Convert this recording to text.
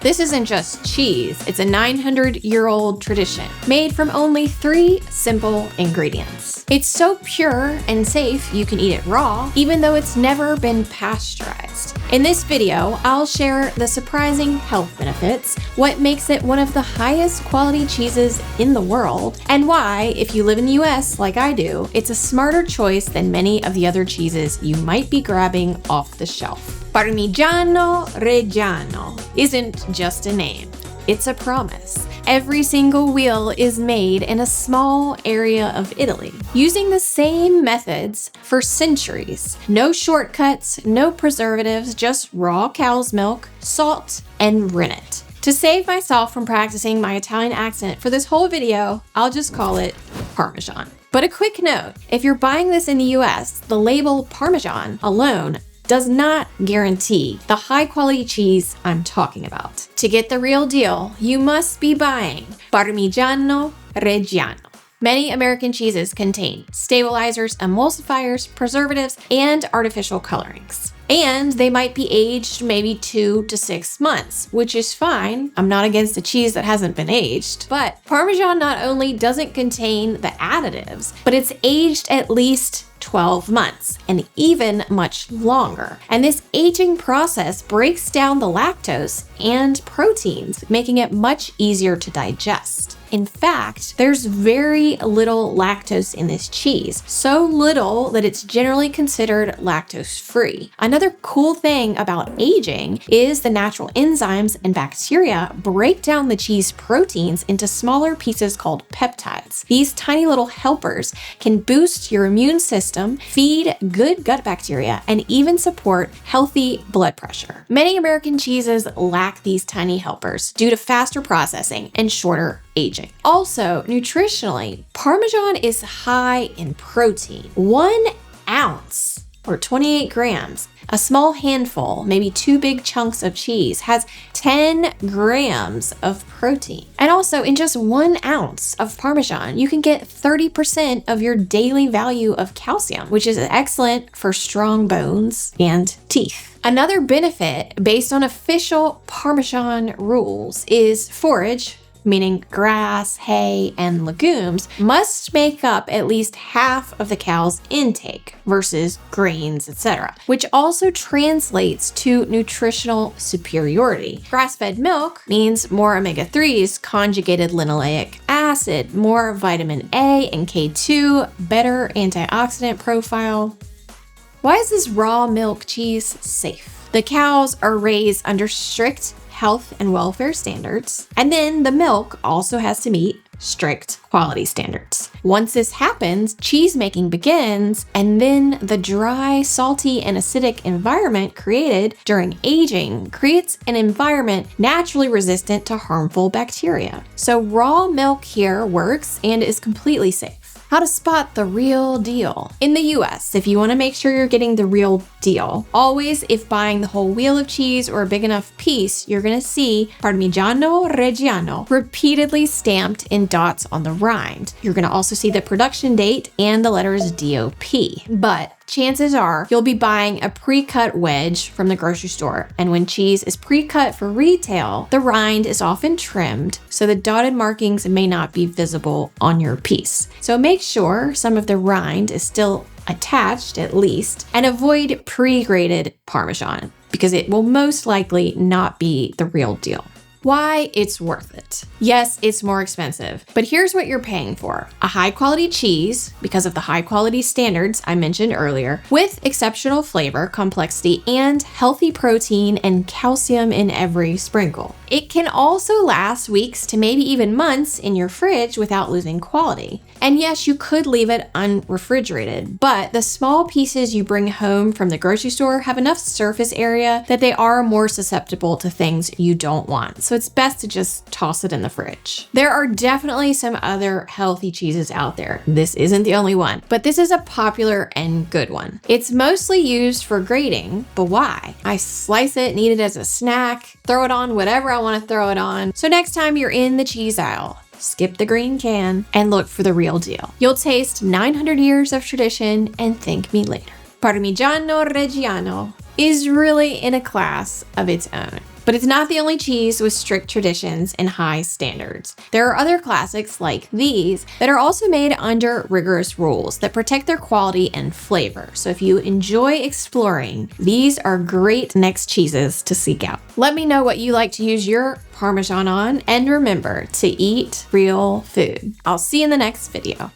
This isn't just cheese, it's a 900-year-old tradition made from only 3 simple ingredients. It's so pure and safe you can eat it raw, even though it's never been pasteurized. In this video, I'll share the surprising health benefits, what makes it one of the highest quality cheeses in the world, and why, if you live in the US like I do, it's a smarter choice than many of the other cheeses you might be grabbing off the shelf. Parmigiano Reggiano isn't just a name, it's a promise. Every single wheel is made in a small area of Italy, using the same methods for centuries. No shortcuts, no preservatives, just raw cow's milk, salt, and rennet. To save myself from practicing my Italian accent for this whole video, I'll just call it Parmesan. But a quick note, if you're buying this in the US, the label Parmesan alone does not guarantee the high quality cheese I'm talking about. To get the real deal, you must be buying Parmigiano Reggiano. Many American cheeses contain stabilizers, emulsifiers, preservatives, and artificial colorings. And they might be aged maybe 2 to 6 months, which is fine. I'm not against a cheese that hasn't been aged. But Parmesan not only doesn't contain the additives, but it's aged at least 12 months and even much longer. And this aging process breaks down the lactose and proteins, making it much easier to digest. In fact, there's very little lactose in this cheese, so little that it's generally considered lactose-free. Another cool thing about aging is the natural enzymes and bacteria break down the cheese proteins into smaller pieces called peptides. These tiny little helpers can boost your immune system, feed good gut bacteria, and even support healthy blood pressure. Many American cheeses lack these tiny helpers due to faster processing and shorter aging. Also, nutritionally, Parmesan is high in protein. 1 ounce, or 28 grams, a small handful, maybe 2 big chunks of cheese, has 10 grams of protein. And also, in just 1 ounce of Parmesan, you can get 30% of your daily value of calcium, which is excellent for strong bones and teeth. Another benefit, based on official Parmesan rules, is forage, meaning grass, hay, and legumes, must make up at least half of the cow's intake versus grains, etc., which also translates to nutritional superiority. Grass-fed milk means more omega-3s, conjugated linoleic acid, more vitamin A and K2, better antioxidant profile. Why is this raw milk cheese safe? The cows are raised under strict health and welfare standards, and then the milk also has to meet strict quality standards. Once this happens, cheese making begins, and then the dry, salty, and acidic environment created during aging creates an environment naturally resistant to harmful bacteria. So raw milk here works and is completely safe. How to spot the real deal. In the US, if you want to make sure you're getting the real deal, always, if buying the whole wheel of cheese or a big enough piece, you're going to see Parmigiano Reggiano repeatedly stamped in dots on the rind. You're going to also see the production date and the letters DOP. But chances are you'll be buying a pre-cut wedge from the grocery store, and when cheese is pre-cut for retail, the rind is often trimmed so the dotted markings may not be visible on your piece. So make sure some of the rind is still attached at least, and avoid pre-grated Parmesan because it will most likely not be the real deal. Why it's worth it. Yes, it's more expensive, but here's what you're paying for. A high quality cheese, because of the high quality standards I mentioned earlier, with exceptional flavor, complexity, and healthy protein and calcium in every sprinkle. It can also last weeks to maybe even months in your fridge without losing quality. And yes, you could leave it unrefrigerated, but the small pieces you bring home from the grocery store have enough surface area that they are more susceptible to things you don't want. So it's best to just toss it in the fridge. There are definitely some other healthy cheeses out there. This isn't the only one, but this is a popular and good one. It's mostly used for grating, but why? I slice it and eat it as a snack, throw it on whatever I want to throw it on. So next time you're in the cheese aisle, skip the green can and look for the real deal. You'll taste 900 years of tradition and thank me later. Parmigiano Reggiano is really in a class of its own. But it's not the only cheese with strict traditions and high standards. There are other classics like these that are also made under rigorous rules that protect their quality and flavor. So if you enjoy exploring, these are great next cheeses to seek out. Let me know what you like to use your Parmesan on, and remember to eat real food. I'll see you in the next video.